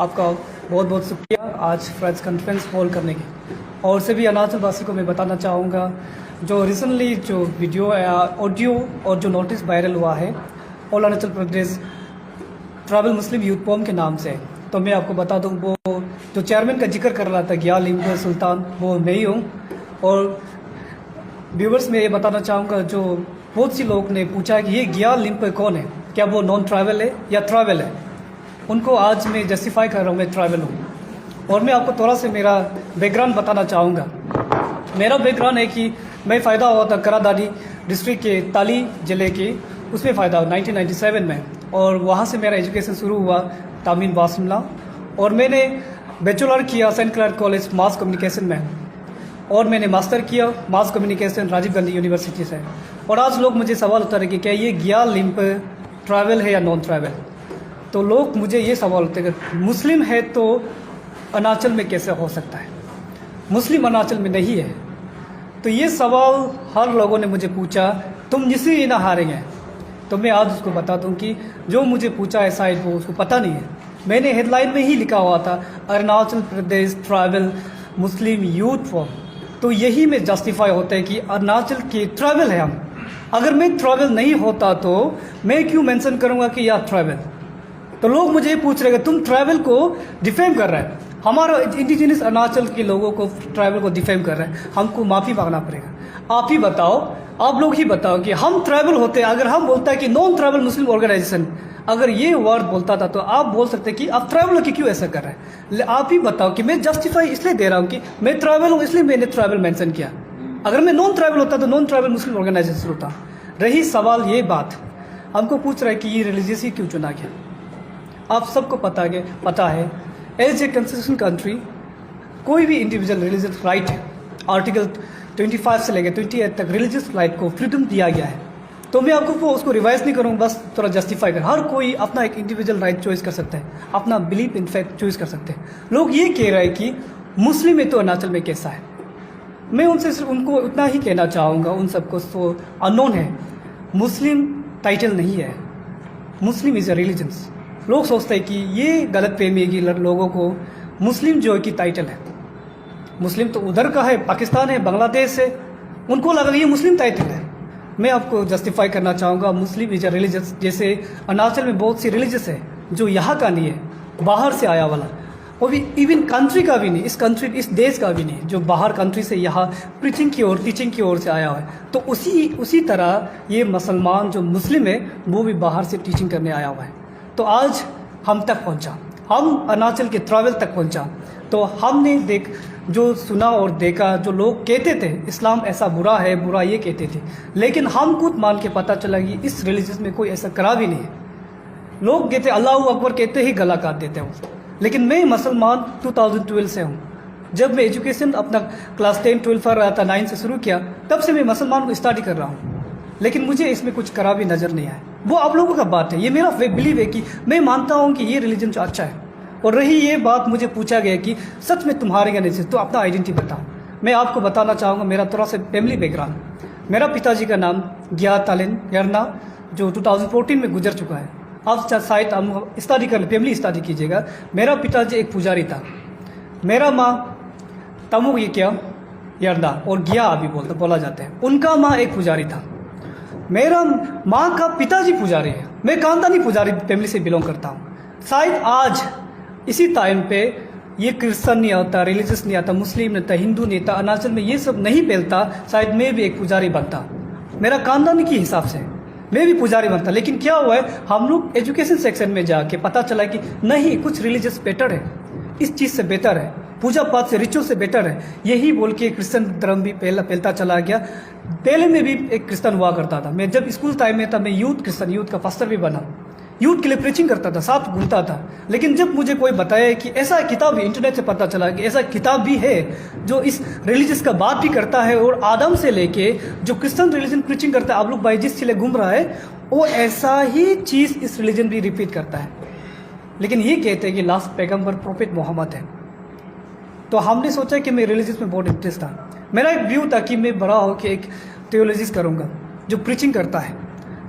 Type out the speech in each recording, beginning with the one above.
आपका बहुत बहुत शुक्रिया आज प्रेस कॉन्फ्रेंस कॉल करने की। और सभी अरुणाचल वासी को मैं बताना चाहूँगा, जो रिसेंटली जो वीडियो ऑडियो और जो नोटिस वायरल हुआ है all Arunachal Pradesh tribal Muslim youth forum के नाम से, तो मैं आपको बता दूं, वो जो चेयरमैन का जिक्र कर रहा था गिया लिम्पे सुल्तान, वो मैं ही हूँ। और व्यूवर्स में ये बताना चाहूँगा, जो बहुत सी लोग ने पूछा कि ये गिया लिम्पे कौन है, क्या वो नॉन ट्राइबल है या ट्राइबल है। उनको आज मैं जस्टिफाई कर रहा हूँ, मैं ट्राइबल हूँ। और मैं आपको थोड़ा से मेरा बैकग्राउंड बताना चाहूँगा। मेरा बैकग्राउंड है कि मैं फ़ायदा हुआ था करादादी डिस्ट्रिक्ट के ताली ज़िले के, उसमें फ़ायदा हुआ 1997 में। और वहाँ से मेरा एजुकेशन शुरू हुआ तामीन बासिमला। और मैंने बैचलर किया saint Clare college mass communication में, और मैंने मास्टर किया mass communication Rajiv Gandhi university से। और आज लोग मुझे सवाल उठा रहे कि क्या ये गिया लिम्पे ट्राइबल है या नॉन ट्राइबल। तो लोग मुझे ये सवाल उठते हैं कि मुस्लिम है तो अरुणाचल में कैसे हो सकता है, मुस्लिम अरुणाचल में नहीं है। तो ये सवाल हर लोगों ने मुझे पूछा, तुम जिससे ये ना हारेंगे। तो मैं आज उसको बता दूं कि जो मुझे पूछा है शायद वो उसको पता नहीं है। मैंने हेडलाइन में ही लिखा हुआ था Arunachal Pradesh tribal Muslim youth forum. तो यही में जस्टिफाई होता है कि अरुणाचल के ट्राइबल है हम। अगर मैं ट्राइबल नहीं होता तो मैं क्यों मेंशन करूंगा कि यह ट्राइबल। तो लोग मुझे ये पूछ रहे हैं तुम ट्राइबल को डिफेम कर रहे हैं, हमारा इंडिजिनस अरुणाचल के लोगों को ट्राइबल को डिफेम कर रहे हैं, हमको माफ़ी मांगना पड़ेगा। आप ही बताओ, आप लोग ही बताओ कि हम ट्राइबल होते, अगर हम बोलता है कि नॉन ट्राइबल मुस्लिम ऑर्गेनाइजेशन, अगर ये वर्ड बोलता था तो आप बोल सकते हैं कि आप ट्राइबल की क्यों ऐसा कर रहे हैं। आप ही बताओ कि मैं जस्टिफाई इसलिए दे रहा हूँ कि मैं ट्राइबल हूँ इसलिए मैंने ट्राइबल मेंशन किया। अगर मैं नॉन ट्राइबल होता तो नॉन ट्राइबल मुस्लिम ऑर्गेनाइजेशन होता। रही सवाल ये बात, हमको पूछ रहा है कि ये रिलीजियस ही क्यों चुना गया। आप सबको पता है एज ए कंस्टिट्यूशन कंट्री कोई भी इंडिविजुअल रिलीजियस राइट है, आर्टिकल 25 से लेकर 28 तक रिलीजियस राइट को फ्रीडम दिया गया है। तो मैं आपको उसको रिवाइज नहीं करूँगा, बस थोड़ा जस्टिफाई कर। हर कोई अपना एक इंडिविजुअल राइट चॉइस कर सकता है, अपना बिलीफ इन फैक्ट चॉइस कर सकते हैं। लोग ये कह रहे हैं कि मुस्लिम है तो अरुणाचल में कैसा है। मैं उनसे सिर्फ उनको उतना ही कहना चाहूँगा, उन सबको तो अननोन है, मुस्लिम टाइटल नहीं है, मुस्लिम इज़ अ रिलीजन्स। लोग सोचते हैं कि ये गलत फहमी है कि लोगों को मुस्लिम जो है कि टाइटल है। मुस्लिम तो उधर का है, पाकिस्तान है, बांग्लादेश है, उनको लगा ये मुस्लिम टाइटल है। मैं आपको जस्टिफाई करना चाहूँगा, मुस्लिम इज अ रिलीजियस। जैसे अरुणाचल में बहुत सी रिलीजियस है जो यहाँ का नहीं है, बाहर से आया वाला, और भी इवन कंट्री का भी नहीं, इस देश का भी नहीं, जो बाहर कंट्री से यहाँ प्रीचिंग की ओर टीचिंग की ओर से आया हुआ है। तो उसी तरह ये मुसलमान जो मुस्लिम है वो भी बाहर से टीचिंग करने आया हुआ है। तो आज हम तक पहुंचा, हम अरुणाचल के ट्राइबल तक पहुंचा। तो हमने जो सुना और देखा, जो लोग कहते थे इस्लाम ऐसा बुरा है, बुरा ये कहते थे, लेकिन हम खुद मान के पता चला कि इस रिलीजन में कोई ऐसा करा भी नहीं है। लोग कहते अल्लाह अकबर कहते ही गला काट देते हैं। लेकिन मैं मुसलमान 2012 से हूँ। जब मैं एजुकेशन अपना क्लास 10 12 पढ़ रहा था, 9 से शुरू किया, तब से मैं मुसलमान को स्टडी कर रहा हूँ। लेकिन मुझे इसमें कुछ करा भी नज़र नहीं आया। वो आप लोगों का बात है, ये मेरा बिलीव है कि मैं मानता हूँ कि ये रिलीजन जो अच्छा है। और रही ये बात, मुझे पूछा गया कि सच में तुम्हारे या नहीं, तो अपना आइडेंटिटी बताओ। मैं आपको बताना चाहूँगा मेरा थोड़ा सा फैमिली बैकग्राउंड। मेरा पिताजी का नाम गिया तालिन यरना, जो 2014 में गुजर चुका है। आप शायद हम स्टडी कर फैमिली स्टडी कीजिएगा। मेरा पिताजी एक पुजारी था, मेरा माँ तमु ये क्या यरना और गिया अभी बोला जाता है, उनका माँ एक पुजारी था। मेरा माँ का पिताजी पुजारी है। मैं खानदानी पुजारी फैमिली से बिलोंग करता हूँ। शायद आज इसी टाइम पे ये क्रिश्चियन नहीं आता, रिलीजियस नहीं आता, मुस्लिम नहीं था, हिंदू नहीं था, अरुणाचल में ये सब नहीं फैलता, शायद मैं भी एक पुजारी बनता। मेरा खानदान के हिसाब से मैं भी पुजारी बनता। लेकिन क्या हुआ है, हम लोग एजुकेशन सेक्शन में जाके पता चला कि नहीं, कुछ रिलीजियस बेटर है, इस चीज़ से बेटर है, पूजा पाठ से रिचुअल से बेटर है। यही बोल के क्रिश्चियन धर्म भी फैलता चला गया। पहले मैं भी एक क्रिश्चियन हुआ करता था। मैं जब स्कूल टाइम में था, मैं क्रिश्चियन यूथ का पास्टर भी बना, यूथ के लिए प्रीचिंग करता था, साथ घूमता था। लेकिन जब मुझे कोई बताया कि ऐसा किताब भी, इंटरनेट से पता चला कि ऐसा किताब भी है जो इस रिलीजियस का बात भी करता है, और आदम से लेके जो क्रिश्चियन रिलीजन प्रीचिंग करता है, आप लोग भाई जिस चीज़ घूम रहा है, वो ऐसा ही चीज़ इस रिलीजन भी रिपीट करता है। लेकिन ये कहते हैं कि लास्ट पैगंबर प्रोफेट मोहम्मद है। तो हमने सोचा कि मैं रिलीजियस में बहुत इंटरेस्ट था। मेरा एक व्यू था कि मैं बड़ा होकर एक थियोलॉजिस्ट करूँगा जो प्रीचिंग करता है,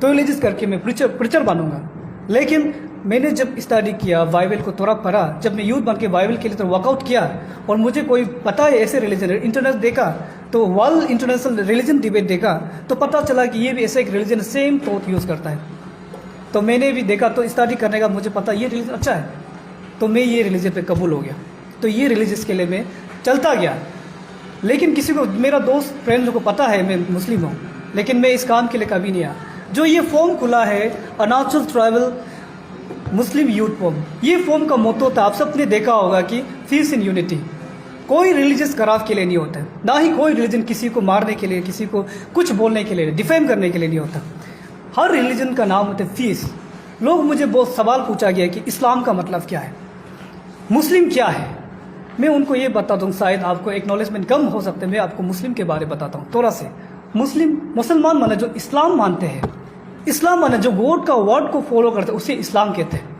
थियोलॉजिस्ट करके मैं प्रीचर बनूंगा। लेकिन मैंने जब स्टडी किया बाइबल को थोड़ा पढ़ा, जब मैं यूथ बन के बाइबल के लिए तो वर्कआउट किया और मुझे कोई पता है ऐसे रिलीजन, इंटरनेट देखा तो वर्ल्ड इंटरनेशनल रिलीजन डिबेट देखा तो पता चला कि ये भी ऐसा एक रिलीजन सेम थॉट यूज़ करता है। तो मैंने भी देखा तो स्टडी करने का मुझे पता ये रिलीजन अच्छा है, तो मैं ये रिलीजन पे कबूल हो गया। तो ये रिलीजियस के लिए मैं चलता गया। लेकिन किसी को, मेरा दोस्त फ्रेंड को पता है मैं मुस्लिम हूँ, लेकिन मैं इस काम के लिए कभी नहीं आया। जो ये फॉर्म खुला है Arunachal tribal Muslim youth form, ये फॉर्म का मोटो था, आप सबने देखा होगा कि पीस इन यूनिटी। कोई रिलीजियस कराव के लिए नहीं होता है, ना ही कोई रिलीजन किसी को मारने के लिए, किसी को कुछ बोलने के लिए, डिफेम करने के लिए नहीं होता। हर रिलीजन का नाम होता है पीस। लोग मुझे बहुत सवाल पूछा गया कि इस्लाम का मतलब क्या है, मुस्लिम क्या है। मैं उनको ये बताता हूँ, शायद आपको एक्नॉलेजमेंट कम हो सकता है, मैं आपको मुस्लिम के बारे में बताता हूँ थोड़ा से। मुसलमान माने जो इस्लाम मानते हैं, इस्लाम माने जो गॉड का वर्ड को फॉलो करते हैं, उसे इस्लाम कहते हैं।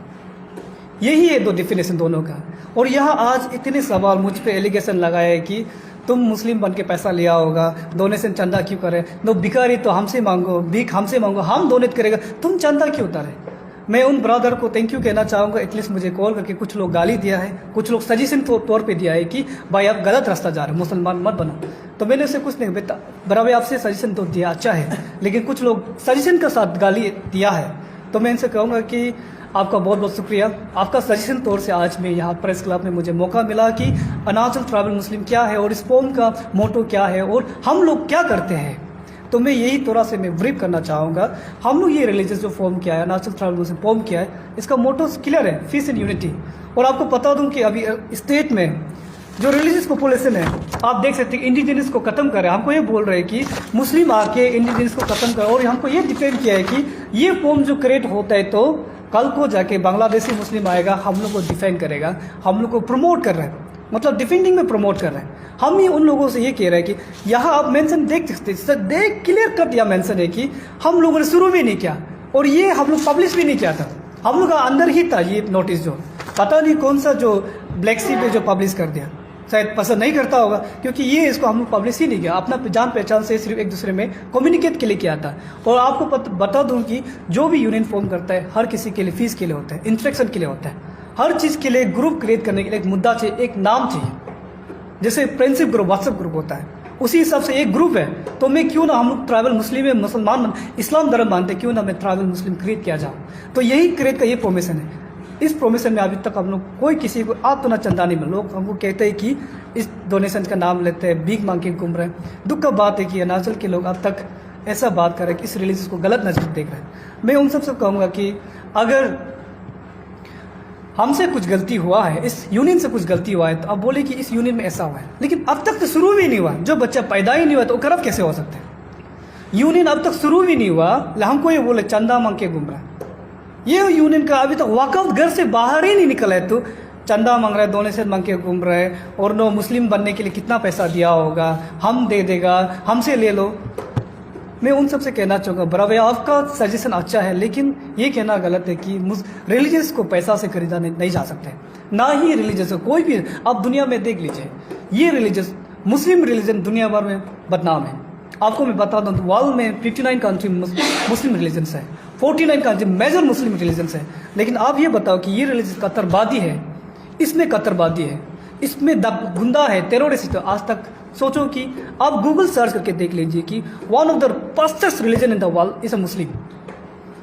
यही है दो डिफिनेशन दोनों का। और यहाँ आज इतने सवाल मुझ पे एलिगेशन लगाए है कि तुम मुस्लिम बन के पैसा लिया होगा, डोनेशन चंदा क्यों करे, नो भिखारी तो हमसे मांगो, भीख हमसे मांगो, हम डोनेट करेगा, तुम चंदा क्यों उतारे। मैं उन ब्रदर को थैंक यू कहना चाहूँगा, एटलीस्ट मुझे कॉल करके कुछ लोग गाली दिया है, कुछ लोग सजेशन तौर पे दिया है कि भाई आप गलत रास्ता जा रहे हो, मुसलमान मत बनो। तो मैंने उसे कुछ नहीं बेटा, बराबर आपसे सजेशन तो दिया अच्छा है, लेकिन कुछ लोग सजेशन के साथ गाली दिया है। तो मैं इनसे कहूँगा कि आपका बहुत बहुत शुक्रिया। आपका सजेशन तौर से आज मैं यहाँ प्रेस क्लब में मुझे मौका मिला कि अरुणाचल ट्राइबल मुस्लिम क्या है और इस फॉर्म का मोटो क्या है और हम लोग क्या करते हैं। तो मैं यही थोड़ा से मैं ब्रीफ करना चाहूँगा। हम लोग ये रिलीजियस जो फॉर्म किया है, अरुणाचल ट्राइबल मुस्लिम फॉर्म किया है, इसका मोटो क्लियर है, पीस इन यूनिटी। और आपको बता दूँ कि अभी स्टेट में जो रिलीजियस पॉपुलेशन है, आप देख सकते हैं इंडिजिनस को खत्म कर रहे हैं। हमको ये बोल रहे हैं कि मुस्लिम आके इंडिजिनस को खत्म कर, और हमको ये डिपेंड किया है कि ये फॉर्म जो क्रिएट होता है तो कल को जाके बांग्लादेशी मुस्लिम आएगा, हम लोग को डिफेंड करेगा, हम लोग को प्रमोट कर रहे हैं, मतलब डिफेंडिंग में प्रमोट कर रहे हैं। हम ही उन लोगों से ये कह रहे हैं कि यहाँ आप मेंशन देख सकते, देख क्लियर कट यह मेंशन है कि हम लोगों ने शुरू भी नहीं किया और ये हम लोग पब्लिश भी नहीं किया था, हम लोग का अंदर ही था ये नोटिस। जो पता नहीं कौन सा जो ब्लैक सी पे जो पब्लिश कर दिया, शायद पसंद नहीं करता होगा, क्योंकि ये इसको हम लोग पब्लिश ही नहीं किया, अपना जान पहचान से सिर्फ एक दूसरे में कम्युनिकेट के लिए किया था। और आपको बता दूं कि जो भी यूनियन फॉर्म करता है हर किसी के लिए फीस के लिए होता है, इंस्ट्रक्शन के लिए होता है, हर चीज़ के लिए ग्रुप क्रिएट करने के लिए एक मुद्दा चाहिए, एक नाम चाहिए। जैसे फ्रेंडशिप ग्रुप, व्हाट्सएप ग्रुप होता है, उसी हिसाब से एक ग्रुप है। तो मैं क्यों ना, हम लोग ट्राइबल मुस्लिम है, मुसलमान इस्लाम धर्म मानते, क्यों ना मैं ट्राइबल मुस्लिम क्रिएट किया जाऊँ। तो यही क्रिएट का ये प्रोमिशन है। इस प्रोमिशन में अभी तक हम लोग कोई किसी को आप तो ना चंदा नहीं मिला। लोग हमको कहते हैं कि इस डोनेशन का नाम लेते हैं, भीख मांग के घूम रहे हैं। दुख का बात है कि अरुणाचल के लोग अब तक ऐसा बात कर रहे हैं कि इस रिलीजियस को गलत नजर देख रहे हैं। मैं उन सबसे कहूँगा कि अगर हमसे कुछ गलती हुआ है, इस यूनियन से कुछ गलती हुआ है, तो अब बोले कि इस यूनियन में ऐसा हुआ है, लेकिन अब तक तो शुरू भी नहीं हुआ। जो बच्चा पैदा ही नहीं हुआ तो वो करप्ट कैसे हो सकता है। यूनियन अब तक शुरू भी नहीं हुआ, हमको ये बोले चंदा मांग के घूम रहा है। ये यूनियन का अभी तक वाकआउट घर से बाहर ही नहीं निकला है, तो चंदा मांग रहा है, डोनेशन मांग के घूम रहा है, और नो मुस्लिम बनने के लिए कितना पैसा दिया होगा, हम दे देगा, हमसे ले लो। मैं उन सबसे कहना चाहूँगा, बराबर आपका सजेशन अच्छा है, लेकिन ये कहना गलत है कि रिलीजियस को पैसा से खरीदा नहीं जा सकते, ना ही रिलीजियस कोई भी। आप दुनिया में देख लीजिए, ये रिलीजियस मुस्लिम रिलीजन दुनिया भर में बदनाम है। आपको मैं बता दूँ, वर्ल्ड में 59 कंट्री मुस्लिम रिलीजन्स है, 49 कंट्री मेजर मुस्लिम रिलीजन्स है। लेकिन आप ये बताओ कि ये रिलीजन कत्तरवादी है, इसमें कत्तरवादी है, इसमें गुंडा है, टेररिस्ट है। आज तक सोचो कि आप गूगल सर्च करके देख लीजिए कि one of the fastest religion in the world is a Muslim.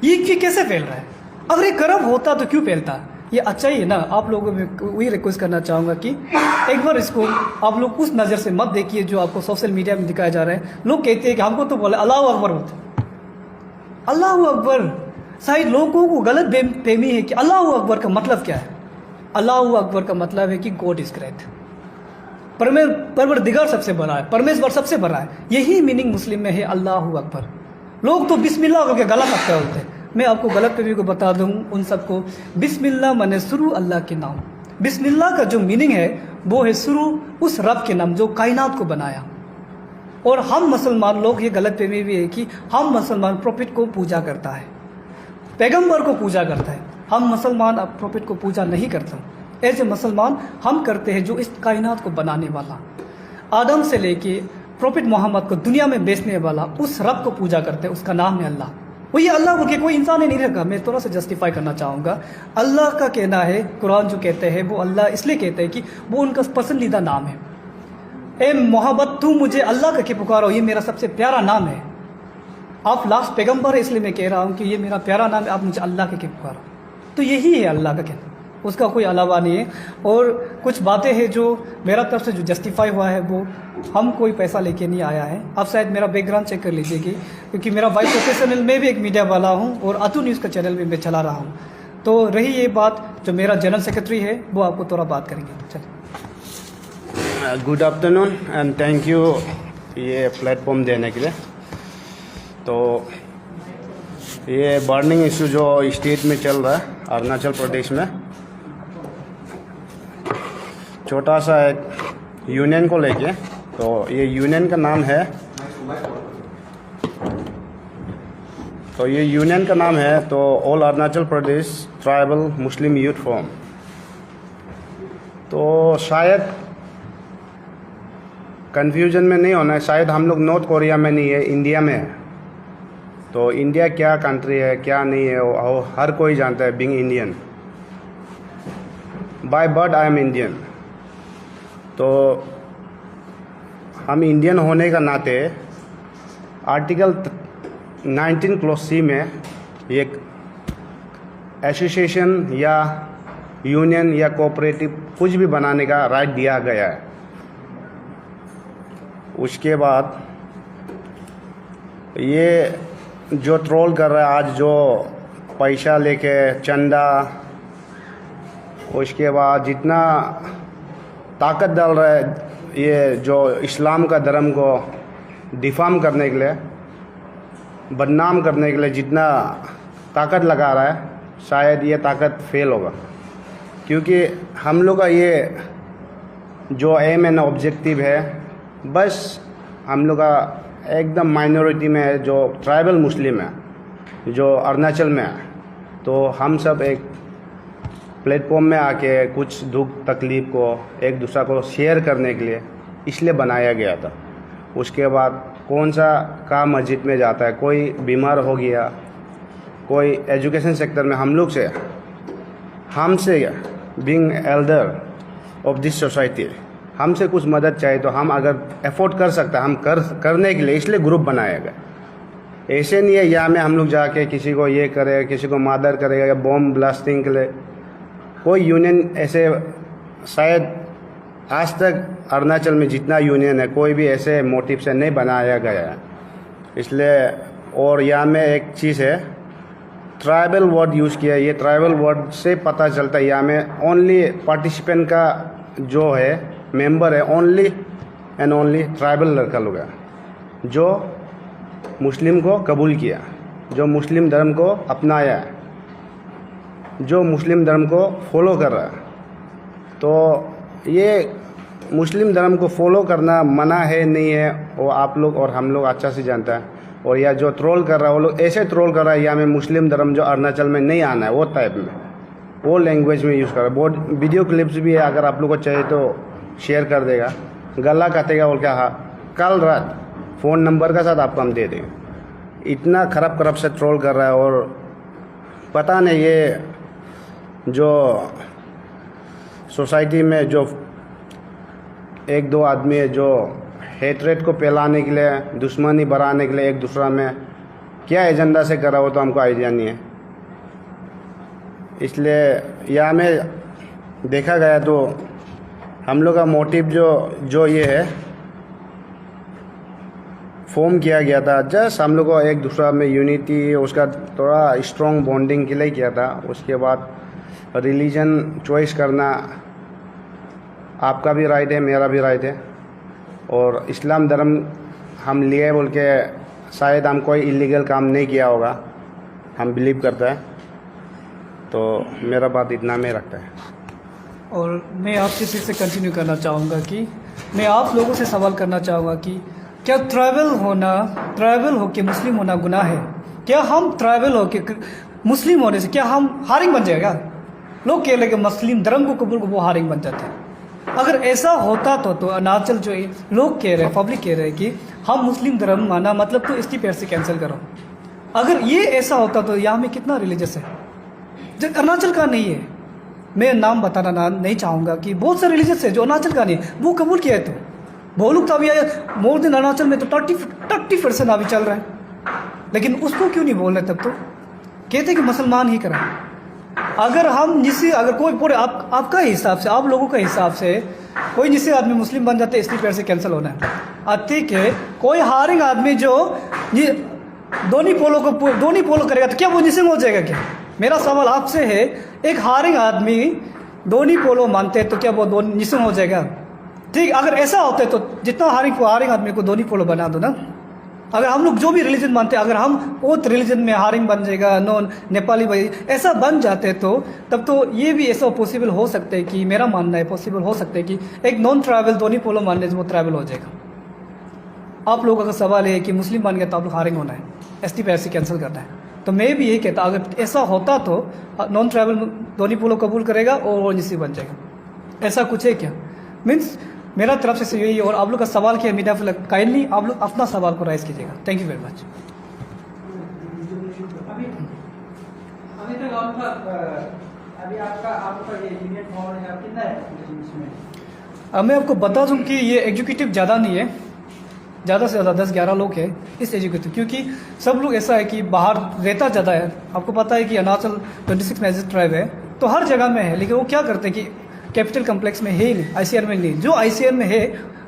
ये कैसे फैल रहा है? अगर ये करप्ट होता तो क्यों फैलता? ये अच्छा ही है ना। आप लोगों में वही रिक्वेस्ट करना चाहूँगा कि एक बार इसको आप लोग उस नज़र से मत देखिए जो आपको सोशल मीडिया में दिखाया जा रहा है। लोग कहते हैं कि हमको तो बोले अल्लाह अकबर होता, अल्लाह अकबर। शायद लोगों को गलत फहमी है कि अल्लाह अकबर का मतलब क्या है। अल्लाह अकबर का मतलब है कि गॉड इज ग्रेट, परवरदिगार सबसे बड़ा है, परमेश्वर सबसे बड़ा है। यही मीनिंग मुस्लिम में है अल्लाह अकबर। लोग तो बिस्मिल्लाह करके गला काटते होते हैं। मैं आपको गलत फहमी को बता दूं उन सबको, बिस्मिल्लाह माने शुरू अल्लाह के नाम। बिस्मिल्लाह का जो मीनिंग है वो है शुरू उस रब के नाम जो कायनात को बनाया। और हम मुसलमान लोग, ये गलत फहमी भी है कि हम मुसलमान प्रॉफिट को पूजा करता है, पैगंबर को पूजा करता है। हम मुसलमान अब प्रॉफिट को पूजा नहीं करते। ऐसे मुसलमान हम करते हैं जो इस कायनात को बनाने वाला, आदम से लेके प्रॉफिट मोहम्मद को दुनिया में बेचने वाला उस रब को पूजा करते हैं। उसका नाम है अल्लाह। वो ये अल्लाह बोल के कोई इंसान ही नहीं रखा। मैं थोड़ा सा जस्टिफाई करना चाहूँगा। अल्लाह का कहना है, कुरान जो कहते हैं वो अल्लाह इसलिए कहते हैं कि वो उनका पसंदीदा नाम है। ए मोहब्बत तू मुझे अल्लाह करके पुकारो, ये मेरा सबसे प्यारा नाम है। आप लास्ट पैगंबर है इसलिए मैं कह रहा हूँ कि ये मेरा प्यारा नाम है, आप मुझे अल्लाह करके पुकारो। तो यही है अल्लाह का कहना, उसका कोई अलावा नहीं है। और कुछ बातें हैं जो मेरा तरफ से जो जस्टिफाई हुआ है वो हम कोई पैसा लेके नहीं आया है। आप शायद मेरा बैकग्राउंड चेक कर लीजिएगी, क्योंकि मेरा वाइस प्रोफेशनल मैं भी एक मीडिया वाला हूँ और अतु न्यूज़ का चैनल भी मैं चला रहा हूँ। तो रही ये बात, जो मेरा जनरल सेक्रेटरी है वो आपको थोड़ा बात करेंगे। चलिए। Good afternoon and thank you ये प्लेटफॉर्म देने के लिए। तो ये बर्निंग इशू जो स्टेट में चल रहा है अरुणाचल प्रदेश में, छोटा सा एक यूनियन को लेके, तो ये यूनियन का नाम है तो all Arunachal Pradesh tribal Muslim youth forum. तो शायद कन्फ्यूजन में नहीं होना है, शायद हम लोग नॉर्थ कोरिया में नहीं है, इंडिया में है। तो इंडिया क्या कंट्री है क्या नहीं है वो हर कोई जानता है। Being Indian, by birth I am Indian. तो हम इंडियन होने का नाते आर्टिकल 19 क्लॉज C में एक एसोसिएशन या यूनियन या कोऑपरेटिव कुछ भी बनाने का राइट दिया गया है। उसके बाद ये जो ट्रोल कर रहा है आज, जो पैसा लेके चंदा, उसके बाद जितना ताकत डाल रहा है ये जो इस्लाम का धर्म को डिफाम करने के लिए, बदनाम करने के लिए जितना ताकत लगा रहा है, शायद ये ताकत फेल होगा। क्योंकि हम लोग का ये जो एम एंड ऑब्जेक्टिव है, बस हम लोग का एकदम माइनॉरिटी में है, जो ट्राइबल मुस्लिम है, जो अरुणाचल में है। तो हम सब एक प्लेटफॉर्म में आके कुछ दुख तकलीफ़ को एक दूसरा को शेयर करने के लिए इसलिए बनाया गया था। उसके बाद कौन सा काम मस्जिद में जाता है, कोई बीमार हो गया, कोई एजुकेशन सेक्टर में हमसे being Elder of this society हमसे कुछ मदद चाहिए, तो हम अगर एफोर्ड कर सकते हैं हम करने के लिए इसलिए ग्रुप बनाया गया। ऐसे नहीं है यहाँ में हम लोग जाके किसी को ये करेगा, किसी को मर्डर करेगा या बॉम्ब ब्लास्टिंग के लिए। कोई यूनियन ऐसे शायद आज तक अरुणाचल में जितना यूनियन है कोई भी ऐसे मोटिव से नहीं बनाया गया है। इसलिए और यहाँ में एक चीज़ है, ट्राइबल वर्ड यूज़ किया। ये ट्राइबल वर्ड से पता चलता है यहाँ में ओनली पार्टिसिपेंट का जो है मेंबर है ओनली एंड ओनली ट्राइबल लड़का लोग है, जो मुस्लिम को कबूल किया, जो मुस्लिम धर्म को अपनाया है, जो मुस्लिम धर्म को फॉलो कर रहा है। तो ये मुस्लिम धर्म को फॉलो करना मना है नहीं है वो आप लोग और हम लोग अच्छा से जानता है। और या जो ट्रोल कर रहा है वो लोग ऐसे ट्रोल कर रहा है यहाँ में मुस्लिम धर्म जो अरुणाचल में नहीं आना है वो टाइप में, वो लैंग्वेज में यूज़ कर रहा है। बहुत वीडियो क्लिप्स भी है, अगर आप लोग को चाहिए तो शेयर कर देगा। गला काटेगा बोल क्या, हाँ कल रात फ़ोन नंबर का साथ आपको हम दे देंगे। इतना खराब से ट्रोल कर रहा है। और पता नहीं ये जो सोसाइटी में जो एक दो आदमी है जो हेटरेट को फैलाने के लिए, दुश्मनी बढ़ाने के लिए एक दूसरा में क्या एजेंडा से कर रहा हो तो हमको आइडिया नहीं है। इसलिए यहाँ में देखा गया तो हम लोग का मोटिव जो ये है फॉर्म किया गया था, जस्ट हम लोग को एक दूसरा में यूनिटी, उसका थोड़ा स्ट्रॉन्ग बॉन्डिंग के लिए किया था। उसके बाद रिलीजन चॉइस करना आपका भी राइट है, मेरा भी राइट है। और इस्लाम धर्म हम लिए बोल के शायद हम कोई इलीगल काम नहीं किया होगा, हम बिलीव करता है। तो मेरा बात इतना में रखता है। और मैं आपसे फिर से कंटिन्यू करना चाहूँगा कि मैं आप लोगों से सवाल करना चाहूँगा कि क्या ट्राइबल होके मुस्लिम होना गुनाह है? क्या हम ट्राइबल होके मुस्लिम होने से क्या हम हारिंग बन जाएगा? लोग कह रहे कि मुस्लिम धर्म को कबूल को वो हारिंग बन जाते हैं। अगर ऐसा होता तो अरुणाचल जो लोग कह रहे हैं, पब्लिक कह रहे हैं कि हम मुस्लिम धर्म माना मतलब तो इसी पैर से कैंसिल करो। अगर ये ऐसा होता तो यहाँ में कितना रिलीजियस है, जो अरुणाचल का नहीं है। मैं नाम बताना नहीं चाहूँगा कि बहुत सारे रिलीजियस है जो अरुणाचल का नहीं, वो कबूल किया है। तो वो लोग तो अभी मोर देन अरुणाचल में तो 30% अभी चल रहा है, लेकिन उसको क्यों नहीं बोल रहे? तब तो कहते कि मुसलमान ही करा। अगर हम जिसे अगर कोई पूरे आपका हिसाब से, आप लोगों का हिसाब से कोई जिसे आदमी मुस्लिम बन जाते इसलिए पैर से कैंसिल होना है। ठीक है, कोई हारिंग आदमी जो दोनों पोलो करेगा तो क्या वो निसिंग हो जाएगा क्या? मेरा सवाल आपसे है, एक हारिंग आदमी दोनों पोलो मानते हैं तो क्या वो निसिंग हो जाएगा? ठीक, अगर ऐसा होता है तो जितना हारिंग आदमी को दोनों पोलो बना दो ना। अगर हम लोग जो भी रिलीजन मानते हैं, अगर हम ओथ रिलीजन में हारिंग बन जाएगा, नॉन नेपाली भाई ऐसा बन जाते तो तब तो ये भी ऐसा पॉसिबल हो सकता है कि मेरा मानना है पॉसिबल हो सकता है कि एक नॉन ट्राइबल दोनों पोलो मानने से वो ट्राइबल हो जाएगा। आप लोग अगर सवाल है कि मुस्लिम बन गया तो आप लोग हारिंग होना है, एसटी पे ऐसे कैंसिल करना है, तो मैं भी यही कहता अगर ऐसा होता तो नॉन ट्राइबल दोनों पोलो कबूल करेगा और वो निसी बन जाएगा। ऐसा कुछ है क्या? मीन्स मेरा तरफ से यही, और आप लोग का सवाल क्या है मीडिया पर काइंडली आप लोग अपना सवाल को राइज कीजिएगा। Thank you very much. अभी तक अभी आपका ये यूनियन फॉर्म है, कितना है इसमें? मैं आपको बता दूं कि ये एग्जीक्यूटिव ज़्यादा नहीं है, ज़्यादा से ज़्यादा 10-11 लोग हैं इस एग्जीक्यूटिव, क्योंकि सब लोग ऐसा है कि बाहर रहता ज़्यादा है। आपको पता है कि अरुणाचल 26 मेजर ट्राइब है तो हर जगह में है, लेकिन वो क्या करते हैं कि कैपिटल कम्प्लेक्स में है ही नहीं, आईसीआर में नहीं। जो आईसीआर में है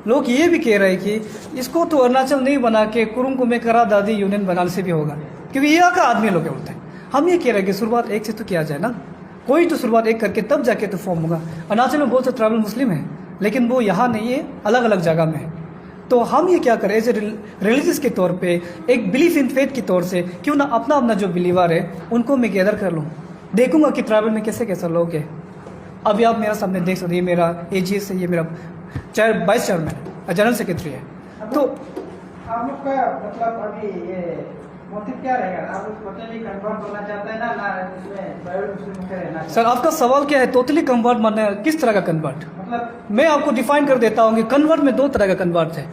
लोग ये भी कह रहे हैं कि इसको तो अरुणाचल नहीं बना के कुरुंग कुमे करा दादी यूनियन बनाने से भी होगा, क्योंकि यहाँ का आदमी लोग बोलते हैं। हम ये कह रहे हैं कि शुरुआत एक से तो किया जाए ना, कोई तो शुरुआत एक करके तब जाके तो फॉर्म होगा। अरुणाचल में बहुत से ट्राइबल मुस्लिम हैं, लेकिन वो यहाँ नहीं है, अलग अलग जगह में है। तो हम ये क्या करें एज ए रिलीजियस के तौर पे, एक बिलीफ इन फेथ के तौर से, क्यों ना अपना जो बिलीवर है उनको मैं गैदर कर लूँ, देखूंगा कि ट्राइबल में कैसे कैसे लोग हैं। अभी आप मेरा सामने देख सकते हैं, मेरा एजीएस है, ये मेरा वाइस चेयरमैन जनरल सेक्रेटरी है। तो आप लोग का मतलब अभी ये मोटिव क्या रहेगा? आप लोग टोटली कन्वर्ट होना चाहते हैं ना इसमें ट्राइबल मुस्लिम के रहना? सर आपका सवाल क्या है? टोटली कन्वर्ट मानना है, किस तरह का कन्वर्ट? मतलब मैं आपको डिफाइन कर देता हूँ कि कन्वर्ट में 2 तरह का कन्वर्ट है।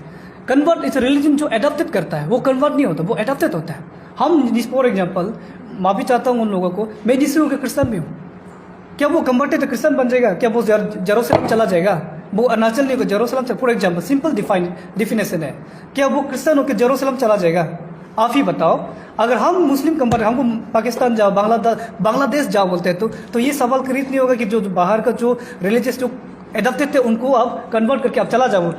कन्वर्ट इस रिलीजन जो एडॉप्टेड करता है वो कन्वर्ट नहीं होता, वो एडॉप्टेड होता है। हम फॉर एग्जाम्पल माफी चाहता हूँ उन लोगों को, मैं जिससे हूँ कि क्रिश्चियन भी हूँ, क्या वो कन्वर्टेड तो क्रिश्चियन बन जाएगा? क्या वो जेरूसलम चला जाएगा? वो अरुणाचल नहीं, जेरूसलम से फॉर एग्जाम्पल सिंपल डिफिनेशन है, क्या वो क्रिश्चियन होकर जेरूसलम चला जाएगा? आप ही बताओ। अगर हम मुस्लिम कन्वर्ट, हमको पाकिस्तान जाओ, बांग्लादेश जाओ बोलते हैं तो ये सवाल खरीद नहीं होगा कि जो बाहर का जो रिलीजियस जो एडॉप्टेड थे उनको आप कन्वर्ट करके आप चला जाओ,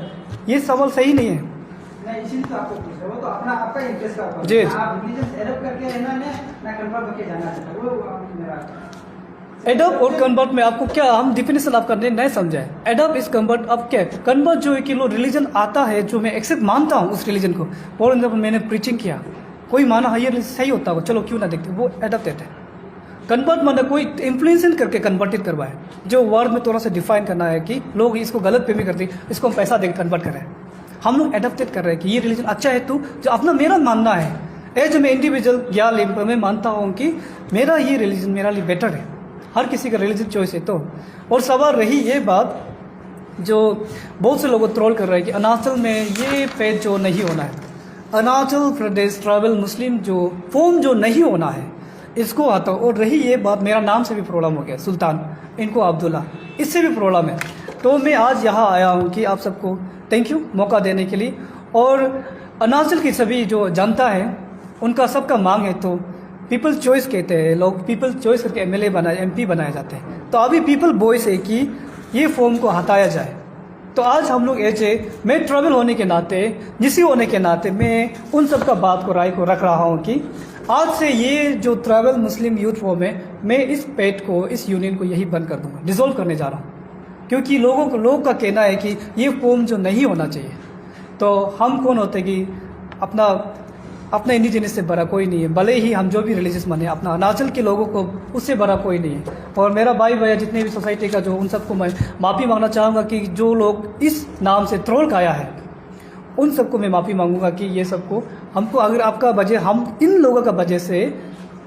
ये सवाल सही नहीं है। नहीं, इसी तो आपको पूछ रहा, वो तो आपका इंटरेस्ट का जी। आप रिलीजन एडॉप्ट करके रहना है ना कन्वर्ट होके जाना चाहते हो, वो मेरा एडॉप्ट और कन्वर्ट में आपको क्या हम डिफिनेशन आप करने नहीं समझाए। एडॉप्ट इज कन्वर्ट, अब क्या कन्वर्ट जो है कि लो रिलीजन आता है जो मैं एक्सेप्ट मानता हूँ उस रिलीजन को, फॉर एग्जाम्पल मैंने प्रीचिंग किया, कोई माना हाँ ये सही होता हो, चलो क्यों ना देखते, वो एडॉप्ट है। कन्वर्ट माना कोई इन्फ्लुएंस करके कन्वर्टेड करवाए, जो वर्ड में थोड़ा सा डिफाइन करना है कि लोग इसको गलत पे भी करते, इसको हम पैसा देकर कन्वर्ट कर रहे हैं। हम लोग एडॉप्टेड कर रहे हैं कि ये रिलीजन अच्छा है, तो जो अपना मेरा मानना है एज मैं इंडिविजुअल या लिम्प में मानता हूँ कि मेरा ये रिलीजन मेरा लिए बेटर है। हर किसी का रिलीजन चॉइस है। तो और सवाल रही ये बात जो बहुत से लोग ट्रोल कर रहे हैं कि अरुणाचल में ये पेज जो नहीं होना है, अरुणाचल प्रदेश ट्राइबल मुस्लिम जो फॉर्म जो नहीं होना है इसको आता। और रही ये बात, मेरा नाम से भी प्रॉब्लम हो गया, सुल्तान, इनको अब्दुल्ला, इससे भी प्रॉब्लम है। तो मैं आज यहाँ आया हूँ कि आप सबको थैंक यू मौका देने के लिए। और अरुणाचल की सभी जो जनता है उनका सबका मांग है, तो पीपल चॉइस कहते हैं लोग, पीपल चॉइस करके एमएलए बनाए, एमपी बनाए जाते हैं। तो अभी पीपल वॉइस है कि ये फॉर्म को हटाया जाए। तो आज हम लोग मैं ट्राइबल होने के नाते, जिसी होने के नाते मैं उन सब का बात को राय को रख रहा हूँ कि आज से ये जो ट्राइबल मुस्लिम यूथ फॉर्म है, मैं इस पेट को, इस यूनियन को यही बंद कर दूंगा, डिसॉल्व करने जा रहा हूँ। क्योंकि लोगों का कहना है कि ये फॉर्म जो नहीं होना चाहिए। तो हम कौन होते कि अपना इंडिजिनस से बड़ा कोई नहीं है, भले ही हम जो भी रिलीजियस माने, अपना अरुणाचल के लोगों को उससे बड़ा कोई नहीं है। और मेरा भाई भैया जितने भी सोसाइटी का जो, उन सबको मैं माफ़ी मांगना चाहूँगा कि जो लोग इस नाम से ट्रोल खाया है उन सबको मैं माफ़ी मांगूंगा कि ये सबको हमको, अगर आपका वजह, हम इन लोगों का वजह से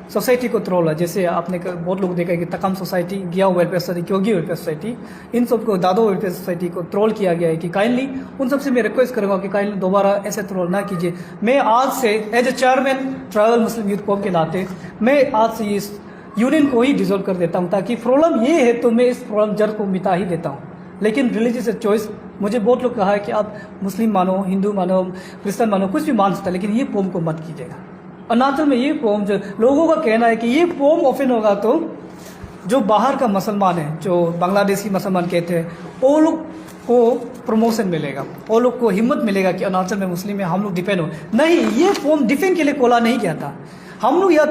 सोसाइटी को ट्रोल है। जैसे आपने बहुत लोग देखा है कि तकम सोसाइटी, गिया वेलफेयर सोसाइटी, क्योगी वेलफेयर सोसाइटी, इन सबको दादो वेलफेयर सोसाइटी को ट्रोल किया गया है कि काइंडली उन सबसे मैं रिक्वेस्ट करूँगा कि काइंडली दोबारा ऐसे ट्रोल ना कीजिए। मैं आज से as a chairman tribal Muslim youth कॉम के नाते मैं आज से इस यूनियन को ही डिसॉल्व कर देता हूँ, ताकि प्रॉब्लम ये है तो मैं इस प्रॉब्लम जड़ को मिटा ही देता हूँ। लेकिन रिलीजियस चॉइस, मुझे बहुत लोग कहा है कि आप मुस्लिम मानो, हिंदू मानो, क्रिश्चियन मानो, कुछ भी मान सकता है, लेकिन ये पोम को मत कीजिएगा। अरुणाचल में ये पोम, जो लोगों का कहना है कि ये पोम ओपन होगा तो जो बाहर का मुसलमान है, जो बांग्लादेशी मुसलमान कहते हैं, वो लोग को प्रमोशन मिलेगा, वो लोग को हिम्मत मिलेगा कि अरुणाचल में मुस्लिम है, हम लोग डिफेंड हो। नहीं, ये पोम डिफेंड के लिए खोला नहीं गया था। हम लोग यह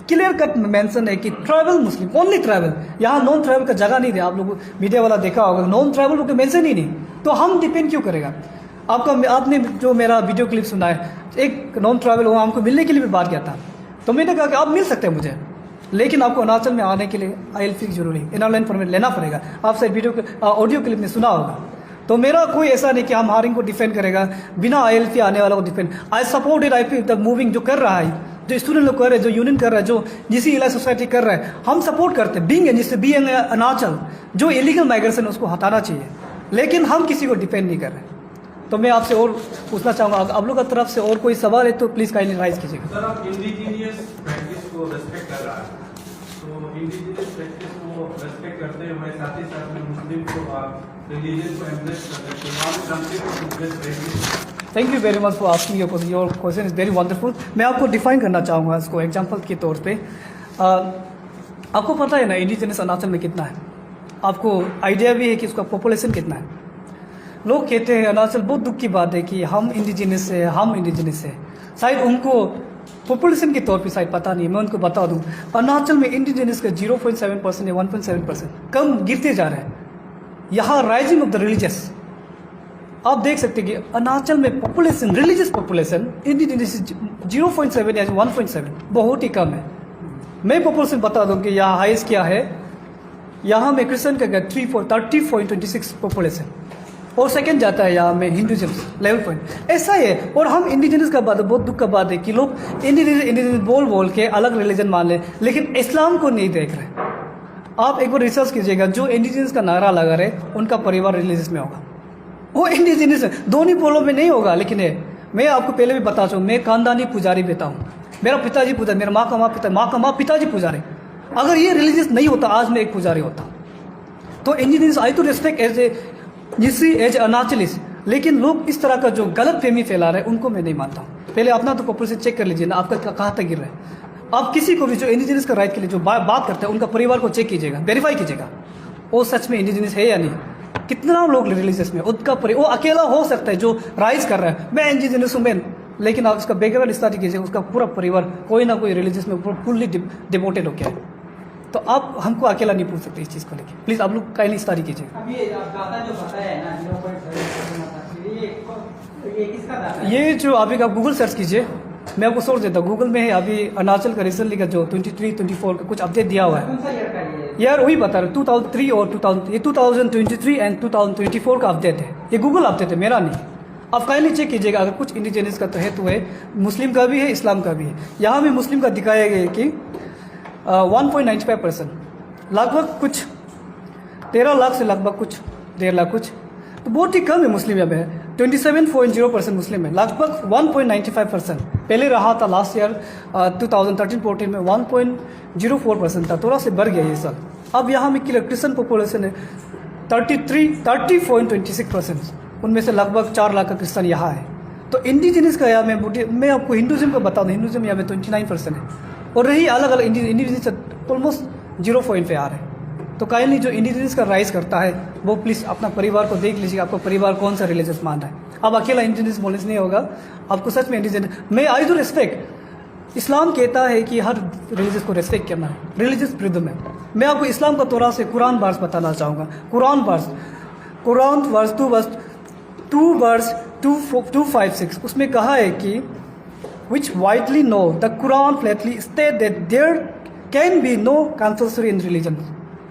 क्लियर कट मेंशन है कि ट्राइबल मुस्लिम, ओनली ट्राइबल, यहाँ नॉन ट्राइबल का जगह नहीं है। आप लोग मीडिया वाला देखा होगा, नॉन ट्राइबल को मेंशन ही नहीं, तो हम डिपेंड क्यों करेगा। आपने जो मेरा वीडियो क्लिप सुना है, एक नॉन ट्राइबल हुआ, हमको मिलने के लिए भी बात किया था, तो मैंने कहा कि आप मिल सकते हैं मुझे, लेकिन आपको अरुणाचल में आने के लिए ILP जरूरी, इनर लाइन परमिट लेना पड़ेगा। आप शायद वीडियो ऑडियो क्लिप में सुना होगा। तो मेरा कोई ऐसा नहीं कि हम हारिंग को डिफेंड करेगा बिना ILP आने वाला को defend. I supported IP the moving जो कर रहा है, जो स्टूडेंट लोग कर रहे हैं, जो यूनियन कर रहा है, जो जीसी इलाज सोसाइटी कर रहा है, हम सपोर्ट करते हैं। बीइंग जिससे बीइंग अरुणाचल, जो इलीगल माइग्रेशन उसको हटाना चाहिए, लेकिन हम किसी को डिपेंड नहीं कर रहे। तो मैं आपसे और पूछना चाहूँगा, आप लोग की तरफ से और कोई सवाल है तो प्लीज़ काइंडली राइज कीजिएगा। सर, आप इंडिजीनियस प्रैक्टिस को रेस्पेक्ट कर रहा है, तो इंडिजीनियस प्रैक्टिस को रेस्पेक्ट करते हुए साथ ही साथ में मुस्लिम को आप रिलीजन को एम्ब्रेस करते हैं। Thank you very much for asking your question is very wonderful. मैं आपको डिफाइन करना चाहूँगा इसको एग्जाम्पल के तौर पे। आपको पता है ना इंडिजिनस अरुणाचल में कितना है, आपको आइडिया भी है कि उसका पॉपुलेशन कितना है। लोग कहते हैं अरुणाचल, बहुत दुख की बात है कि हम इंडिजिनस है, हम इंडिजिनस है। शायद उनको पॉपुलेशन के तौर पे शायद पता नहीं है। मैं उनको बता दूं, अरुणाचल में इंडिजिनस का 0.7% या 1.7% कम गिरते जा रहे हैं। यहाँ राइजिंग ऑफ द रिलीजियस, आप देख सकते हैं कि अरुणाचल में पॉपुलेशन, रिलीजियस पॉपुलेशन इंडिजिनस 0.7 या 1.7 बहुत ही कम है। मैं पॉपुलेशन बता दूं कि यहाँ हाईएस्ट क्या है, यहाँ में क्रिश्चियन का 30.26 पॉपुलेशन, और सेकंड जाता है यहाँ में हिंदुज़म लेवल पॉइंट, ऐसा ही है। और हम इंडिजिनस का बात है, बहुत दुख का बात है कि लोग इंडिजिनस बोल के अलग रिलीजन मान लें, लेकिन इस्लाम को नहीं देख रहे। आप एक बार रिसर्च कीजिएगा, जो इंडिजिनस का नारा लगा रहे उनका परिवार रिलीजियस में होगा, वो इंडिजिनस दोनों पोलों में नहीं होगा। लेकिन मैं आपको पहले भी बता चुका, मैं खानदानी पुजारी बेटा हूँ। मेरा पिताजी पुजारी, मेरा माँ का माँ पिताजी पुजारी। अगर ये रिलीजियस नहीं होता, आज मैं एक पुजारी होता। तो indigenous I to respect as Arunachalis, लेकिन लोग इस तरह का जो गलत फहमी फैला रहे हैं उनको मैं नहीं मानता हूँ। पहले अपना तो पॉपुलेशन चेक कर लीजिए ना, आपका कहाँ तक गिर रहा है। आप किसी को भी जो इंडिजिनस का राइट के लिए जो बात करते हैं, उनका परिवार को चेक कीजिएगा, वेरीफाई कीजिएगा वो सच में इंडिजिनस है या नहीं। कितना लोग रिलीजियस में, उसका वो अकेला हो सकता है जो राइज कर रहा है, मैं इंडिजिनस हूँ मैं, लेकिन आप उसका बैकग्राउंड स्टडी कीजिएगा, उसका पूरा परिवार कोई ना कोई रिलीजियस में फुल्ली डिवोटेड हो गया है। तो आप हमको अकेला नहीं पूछ सकते इस चीज़ को लेकर। प्लीज़ आप लोग काइंडली स्टडी कीजिए। अभी दाता जो बताया है ना 0.7, ये किसका दाता है? ये जो अभी आप गूगल सर्च कीजिए, मैं आपको सोच देता हूँ। गूगल में है अभी अरुणाचल का रिसेंटली का जो 23-24 का कुछ अपडेट दिया हुआ है। कौन सा ईयर का ये? यार वही बता रहे 2003 और 2023 एंड 2024 का अपडेट है। ये गूगल अपडेट है, मेरा नहीं। आप काइंडली चेक कीजिएगा, अगर कुछ इंडिजिनस का तो है, मुस्लिम का भी है, इस्लाम का भी है। यहाँ भी मुस्लिम का दिखाया गया है कि 1.95%, लगभग कुछ 13 लाख से लगभग कुछ 1.5 लाख कुछ, तो बहुत ही कम है मुस्लिम। यहाँ पे 27.0% मुस्लिम है, लगभग 1.95%। पहले रहा था लास्ट ईयर 2013-14 में 1.04% था, थोड़ा से बढ़ गया ये साल। अब यहाँ में क्रिश्चियन पॉपुलेशन है 30.26%, उनमें से लगभग 4 लाख का क्रिश्चियन यहाँ है। तो इंडिजिनस का यहाँ मैं आपको हिंदुज़म का बता दूँ, हिंदुज़म यहाँ में 29% है, और रही अलग अलग इंडिजिनस ऑलमोस्ट 0 पॉइंट पे आ रहे हैं। तो काइंडली जो इंडिजिनस का राइज करता है वो प्लीज़ अपना परिवार को देख लीजिए, आपका परिवार कौन सा रिलीजियस मान रहा है। अब अकेला इंडिजिनस बोलने से नहीं होगा, आपको सच में इंडिजिनस, मैं आई डू रिस्पेक्ट। इस्लाम कहता है कि हर रिलीजियस को रिस्पेक्ट करना है, रिलीजियस फ्रीडम है। मैं आपको इस्लाम का तौर से कुरान वर्स बताना चाहूँगा। कुरान वर्स 2:256 उसमें कहा है कि which widely know the Quran flatly state that there can be no compulsory in religion.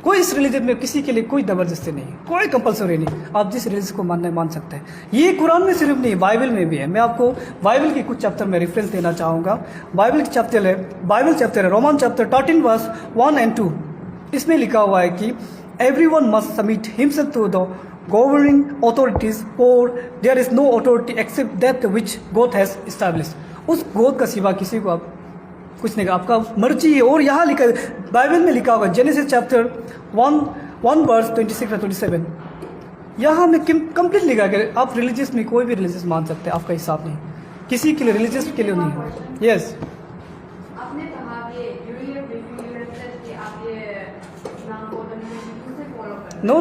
कोई इस रिलीजन में किसी के लिए कोई ज़बरदस्ती नहीं, कोई कंपलसरी नहीं, आप जिस रिलीजन को मानना है मान सकते हैं। ये कुरान में सिर्फ नहीं, बाइबल में भी है। मैं आपको बाइबल के कुछ चैप्टर में रेफरेंस देना चाहूँगा। बाइबल चैप्टर है रोमन चैप्टर 13 वर्स 1 and 2। इसमें लिखा हुआ है कि everyone must submit himself to the governing authorities, for there is no authority except that which God has established। उस गोद का सिवा किसी को आप कुछ नहीं, आपका मर्जी है। और यहाँ लिखा बाइबल में लिखा हुआ जेनेसिस चैप्टर 1 वर्स 26 और 27, यहाँ में कंप्लीट लिखा गया आप रिलीजियस में कोई भी रिलीजियस मान सकते हैं, आपका हिसाब नहीं, किसी के लिए रिलीजियस के लिए नहीं। यस आपने कहा कि आप ये इस्लाम को फॉलो करते हैं। No